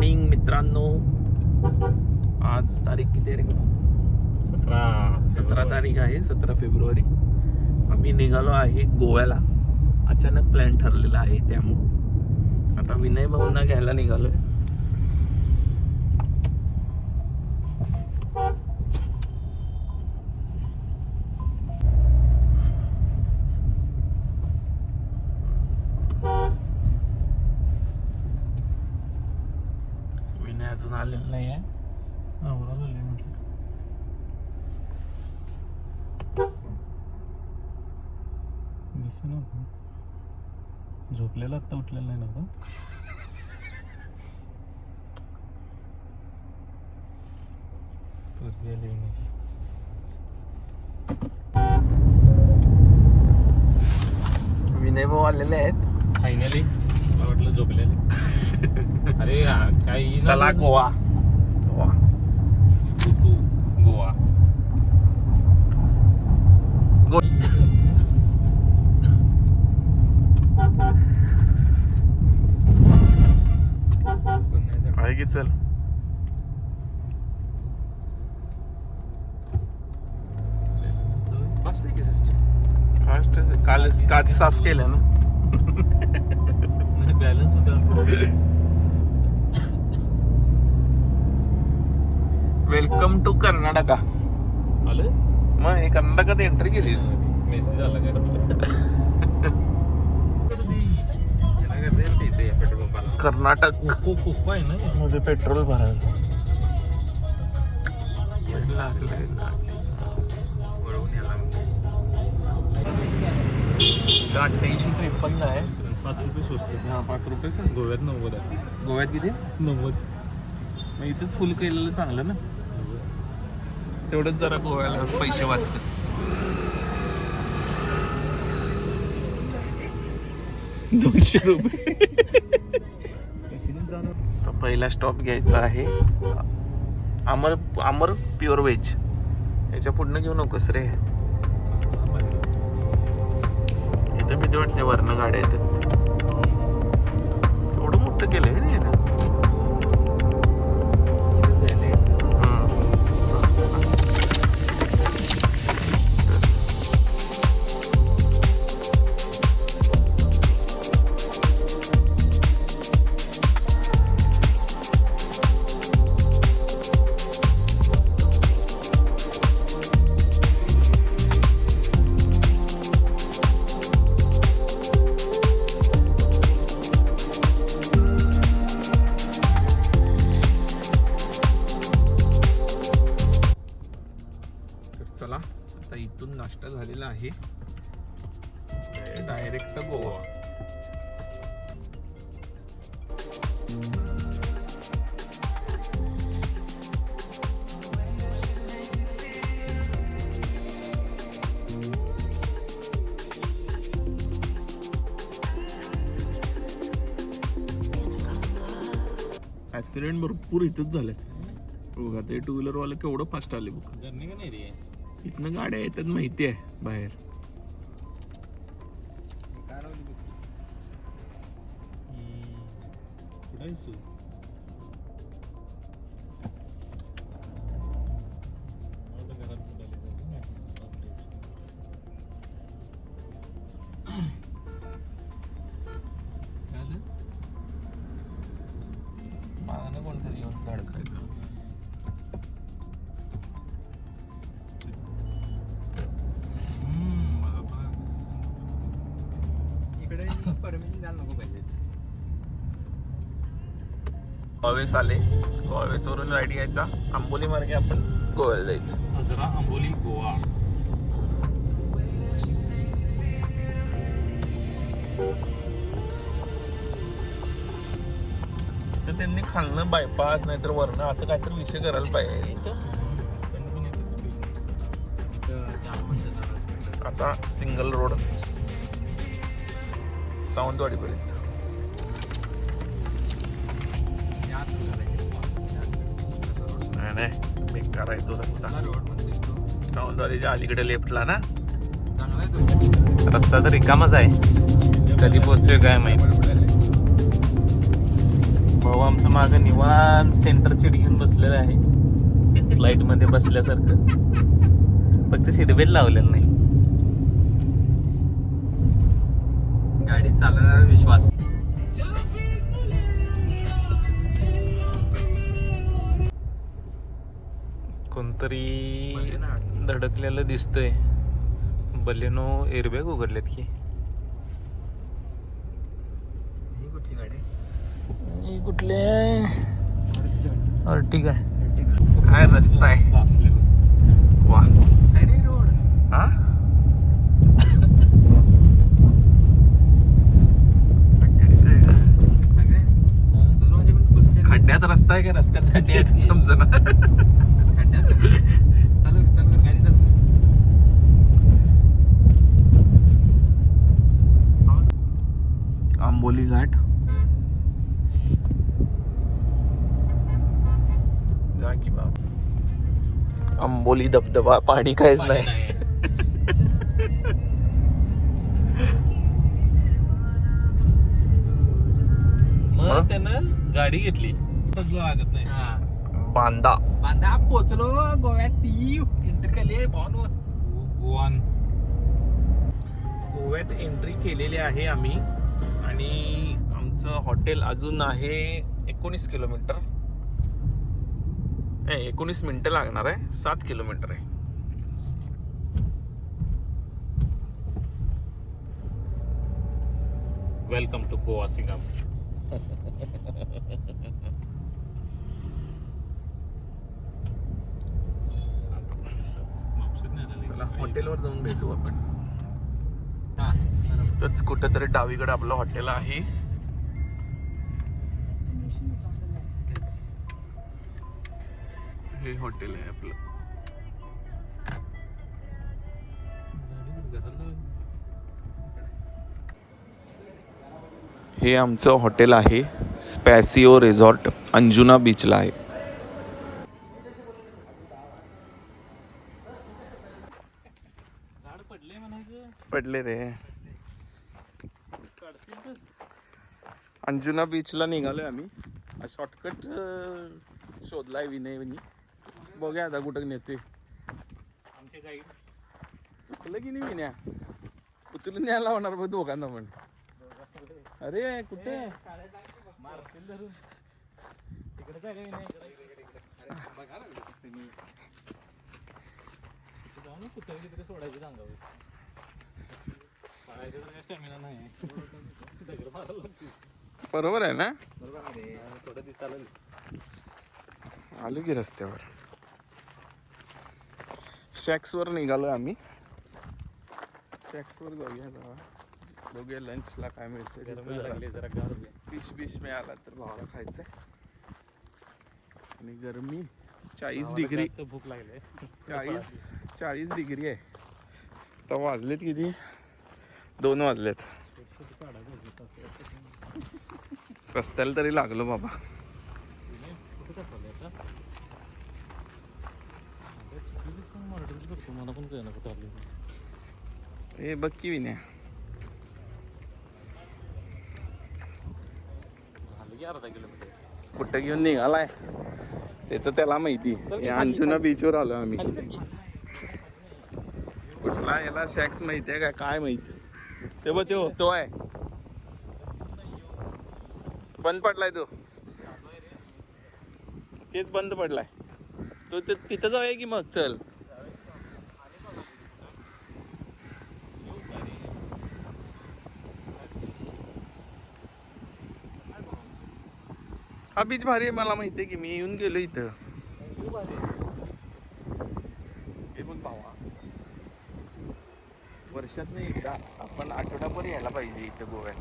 Morning मित्रांनो. आज तारीख किती आहे रे? 17 तारीख आहे, 17 फेब्रुवारी. आम्ही निघालो आहे गोव्याला. अचानक प्लॅन ठरलेला आहे, त्यामुळे आता विनय भाऊंना घ्यायला निघालोय. विनय अजून आलेला नाही आहे. झोपलेला आता उठलेला नाही ना. विनय भाऊ आलेले आहेत फायनली. मला वाटलं झोपलेले. अरे काही चला गोवा. गोवा आहे की चल. फास्ट काच साफ केलं ना. बॅलन्स होता. Welcome to Karnataka. आलं मग हे कर्नाटकात एंट्री केलीस. मेसेज आला काय पेट्रोल पंपाला. कर्नाटक खूप आहे ना मध्ये पेट्रोल भरायला. 88-53 आहे. 5 रुपये स्वस्त. हा 5 रुपये स्वस्त. गोव्यात 90 आहे. गोव्यात किती? 90. मग इथंच फुल केलेलं चांगलं ना. तेवढंच जरा गोव्याला पैसे वाचतात. 200 रुपये. तर पहिला स्टॉप घ्यायचा आहे अमर प्युअर व्हेज. याच्या पुढनं घेऊ नकोस रे. इथं भीती वाटते, वरनं गाड्या येतात. एवढं मोठं केलंय रे. चला आता इथून नाश्ता झालेला आहे. डायरेक्ट गोवा. ऍक्सिडेंट भरपूर इथंच झाले बघा. ते 2 व्हीलर वाले केवढं फास्ट आले बघ. जर्नी का नाही रे. इथनं गाड्या येतात माहिती आहे बाहेर. मागणं कोणतरी येऊन धडकायचं. गोवेस आले. गोवेस वरून राईड घ्यायचा. आंबोली मार्गे आपण गोव्याला जायचं. हजरा आंबोली गोवा. तर त्यांनी खालनं बायपास नाहीतर वरनं असं काहीतरी विषय करायला पाहिजे. आता सिंगल रोड सावंतवाडीपर्यंत. नाही बेकार आहे तो रस्ता. सावंतवाडीच्या अलीकडे लेफ्टला ना. रस्ता तर रिकामाच आहे. कधी पोहोचतोय काय माहिती. भाऊ आमचं मागं निवांत सेंटर सीट घेऊन बसलेलं आहे फ्लाईट मध्ये बसल्यासारखं. फक्त सीट बेल्ट लावलेलं नाही. गाडी चालवण्याचा विश्वास. कोणतरी धडकलेलं दिसतंय. बलेनो एअरबॅग उघडलेत की. ही कुठली गाडी? हे कुठले अर्टिगा. काय रस्ता आहे वा. अरे रोड. हा खड्ड्यात रस्ता आहे का रस्त्यात खड्डे आहे समजना. खड्ड्यात चालू चालू गाडी चालू. आंबोली घाट. जा की बाबा. आंबोली धबधबा पाणी काहीच नाही. मग त्यानं गाडी घेतली. लागत नाही. बांदा. बांधा पोचलो गोव्यात. ती एंटर केली भावनवर. गोवान. गोव्यात एंट्री केलेली आहे आम्ही आणि आमचं हॉटेल अजून आहे 19 किलोमीटर. 19 मिनिटं लागणार आहे. 7 किलोमीटर आहे. Welcome to Goa Singham. चला हॉटेलवर जाऊन भेटू आपण. तच कुठेतरी डावीकडे आपलं हॉटेल आहे. हे हॉटेल आहे आपलं. हे आमचं हॉटेल आहे. स्पॅसिओ रिसॉर्ट अंजुना बीचला आहे. पडले रे. अंजुना बीचला निघालोय आम्ही. शॉर्टकट शोधलाय विनयनी. बघूया आता कुठं नेतोय. आमचे गाईड चुकलं की नाही विनया. उचलून न्यायला होणार बघ दोघांना पण. अरे कुठे मारतील धरून. तिकडे जागा नाही. कुठे तिकडे सोडायची सांगावं. पळायचं तर स्टॅमिना नाही. बरोबर आहे ना. थोडं दिसायला आलो की रस्त्यावर. शॅक्सवर निघालो आम्ही. शॅक्सवर जाऊया जरा. बघूया लंचला काय मिळतं. जरा गार फिश बिश मिळाला तर भावाला खायचंय. आणि गरमी 40 डिग्री. भूक लागली. 40 डिग्री आहे. तर वाजलेत किती? 2 वाजलेत. रस्त्याला तरी लागलो बाबा. मला पण काय ना कुठं आलं. हे बघ की विन्या. झालं की अर्धा किलोमीटर. कुठं घेऊन निघालाय त्याचं त्याला माहिती. अंजुना बीचवर आलो आम्ही. कुठला याला शॅक्स माहिती आहे का काय माहिती. ते बघ तो आहे. बंद पडलाय तो. तेच बंद पडलाय तो. तिथं जाऊया की मग. चल हा बीच भारी आहे. मला माहिती आहे की मी येऊन गेलो इथं. हे बघ भावा. वर्षात नाही एकदा आपण आठवडाभर यायला पाहिजे इथं गोव्यात.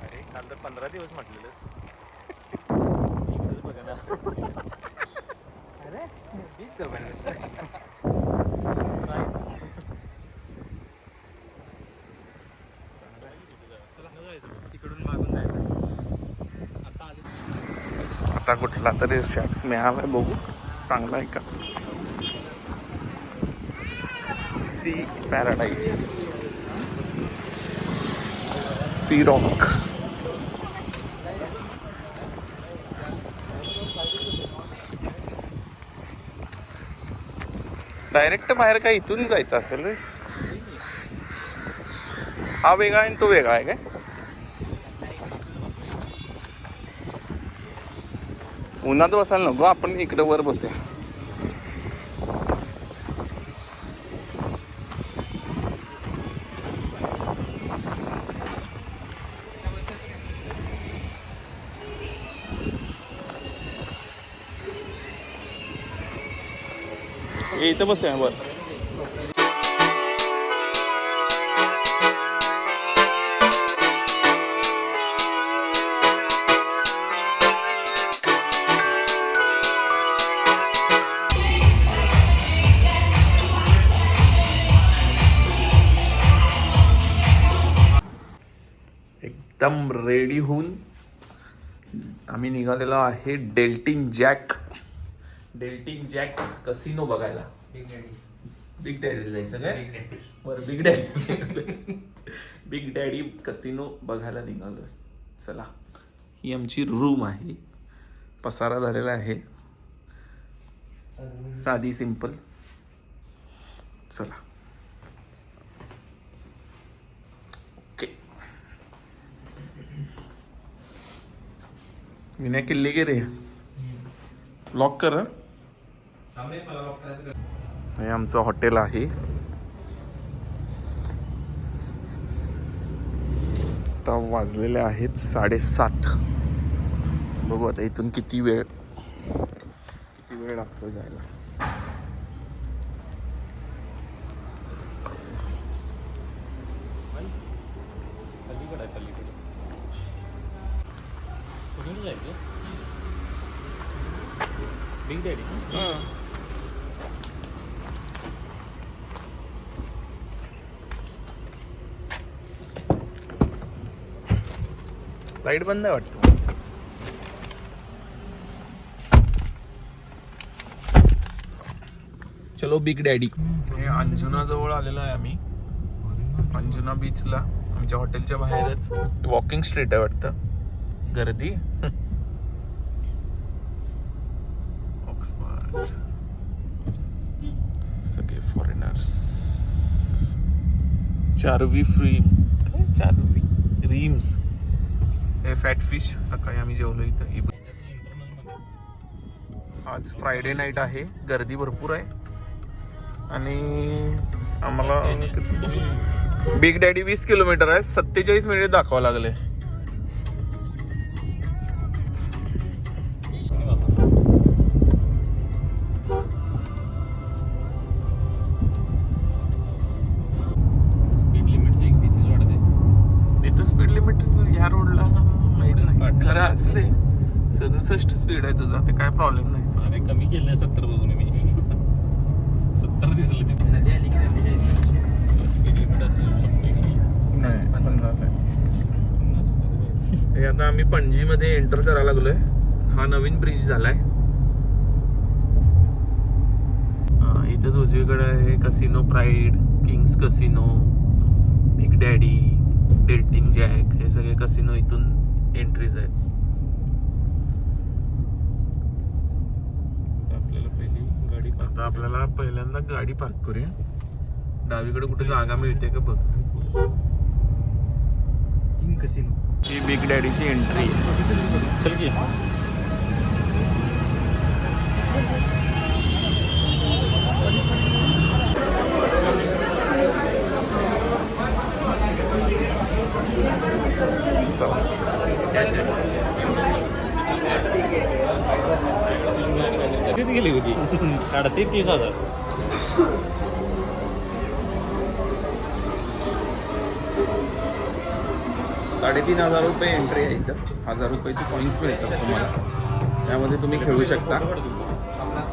अरे काल तर 15 दिवस म्हटलेलंस. बघा ना. अरे बीच जवळ. तिकडून मागून जायचं. आता कुठला तरी शॅक्स मिळालाय. बघू चांगला आहे का. Sea Paradise. Sea Rock. Direct बाहेर काय इथून जायचं असेल रे. हा वेगळा आहे आणि तो वेगळा आहे काय? उन्हात बसायला नको, आपण इकडं वर बसूया. इथं बसूया वर. एकदम रेडी होऊन आम्ही निघालेलो आहे डेल्टिन जॅक कसिनो बघायला. बिग डॅडी जायचं काय? बरं, बिग डॅडी कसिनो बघायला निघालोय. चला, ही आमची रूम आहे. पसारा झालेला आहे, साधी सिंपल. चला ओके. विनय किल्ले गे रे, लॉक कर. हे आमचं हॉटेल आहे. आता वाजलेले आहेत 7:30. बघू आता इथून किती वेळ लागतो जायला. बिग डॅडी लाईट बंद आहे वाटतं. चलो बिग डॅडी. हे अंजुना जवळ आलेलो आहे आम्ही. अंजुना बीचला आमच्या हॉटेलच्या बाहेरच वॉकिंग स्ट्रीट आहे वाटतं. गर्दी ऑक्सफर्ड, सगळे फॉरेनर्स. चार्वी फ्री काय? चार्वी रीम्स. हे फॅट फिश सकाळी आम्ही जेवलो इथं. आज फ्रायडे नाईट आहे, गर्दी भरपूर आहे. आणि आम्हाला बिग डॅडी 20 किलोमीटर आहे, 47 मिनिट दाखवावं लागले. स्पीड लिमिटची एक भीतीच वाढते. इथं स्पीड लिमिट ह्या रोडला माहित नाही, खरं असू दे. 67 स्पीड आहे तुझा, ते काय प्रॉब्लेम नाही. अरे कमी केलं 70 बघून मी. 70 दिसलं तिथे. नदी आली की नदीच्या स्पीड लिमिट असेल नाही, 50 आहे. हे आता आम्ही पणजीमध्ये एंटर करायला लागलोय. हा नवीन ब्रिज झालाय. इथेच उजवीकडे आहे casino pride, Kings casino, big daddy, Deltin jack. हे सगळे कसिनो इथून एंट्रीज आहेत. आता आपल्याला पहिल्यांदा गाडी पार्क करूया. डावीकडे कुठे जागा मिळते का बघ. King casino. ही बिग डॅडीची एंट्री आहे. चल की. किती गेली होती? 30,000. 3,500 रुपये एंट्री आहे इथं. 1000 रुपयाची कॉईन्स मिळतात तुम्हाला. त्यामध्ये तुम्ही खेळू शकता,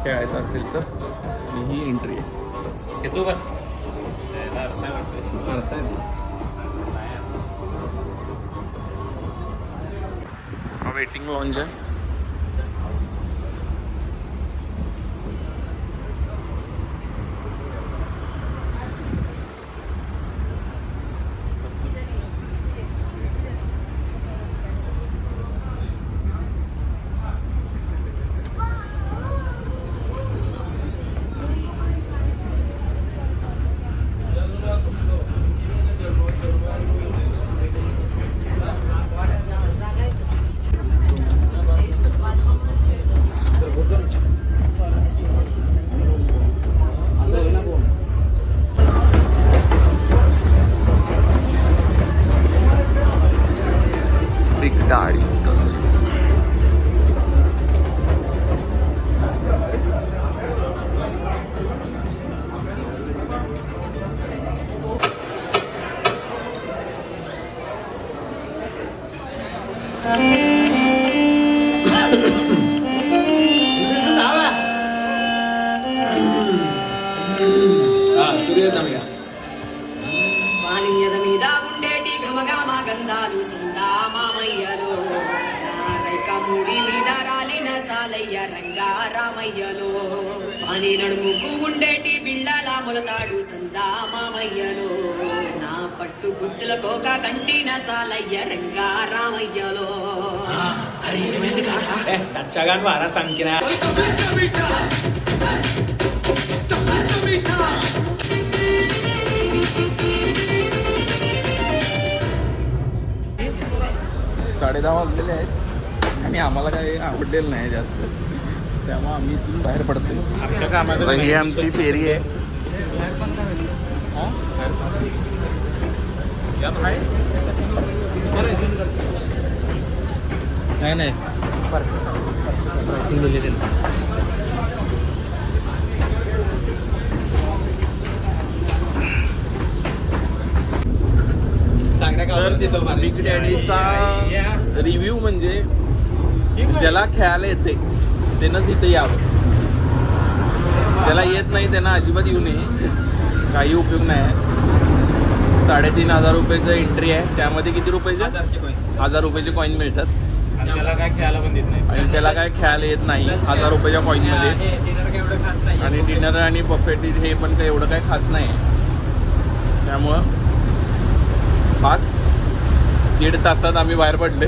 खेळायचं असेल तर. आणि ही एंट्री आहे. येतो का? हा वेटिंग लॉन्ज आहे. వానియద మీద ఉండేటి ఘమఘమ గంధాలు సందా మామయ్యలో నారైక ముడి మీద రాలిన సాలయ్య రంగా రామయ్యలో వాని నడుముకు ఉండేటి బిళ్ళల మొలతాడు సందా మామయ్యలో నా పట్టు గుజ్జుల కోక కంటిన సాలయ్య రంగా రామయ్యలో టచ్చగాని వారా సంఖ్య साडेदहा वाजलेले आहेत आणि आम्हाला काही आवडलेलं नाही जास्त, त्यामुळे आम्ही इथून बाहेर पडतो. आमच्या कामाचं ही आमची फेरी आहे. नाही नाही बिग डॅडीचा रिव्ह्यू म्हणजे ज्याला खेळायला येते त्यानंच इथे यावं, ज्याला येत नाही त्यांना अजिबात येऊ नये, काही उपयोग नाही. 3,500 रुपयाचं एंट्री आहे, त्यामध्ये किती रुपयाचे 1,000 रुपयाचे कॉईन मिळतात आणि त्याला काय खेळायला पण देत नाही. आणि त्याला काय खेळायला येत नाही 1,000 रुपयाच्या कॉईनमध्ये. आणि डिनर आणि बफेट हे पण काही एवढं काही खास नाही, त्यामुळं खास 1.5 तासात आम्ही बाहेर पडले.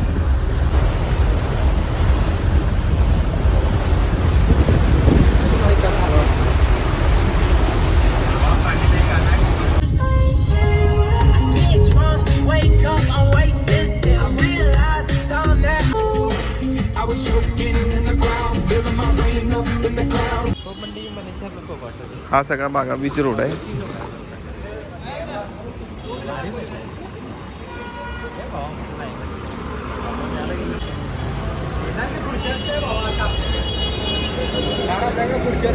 हा सगळा बागा बीच रोड आहे. पुढच्या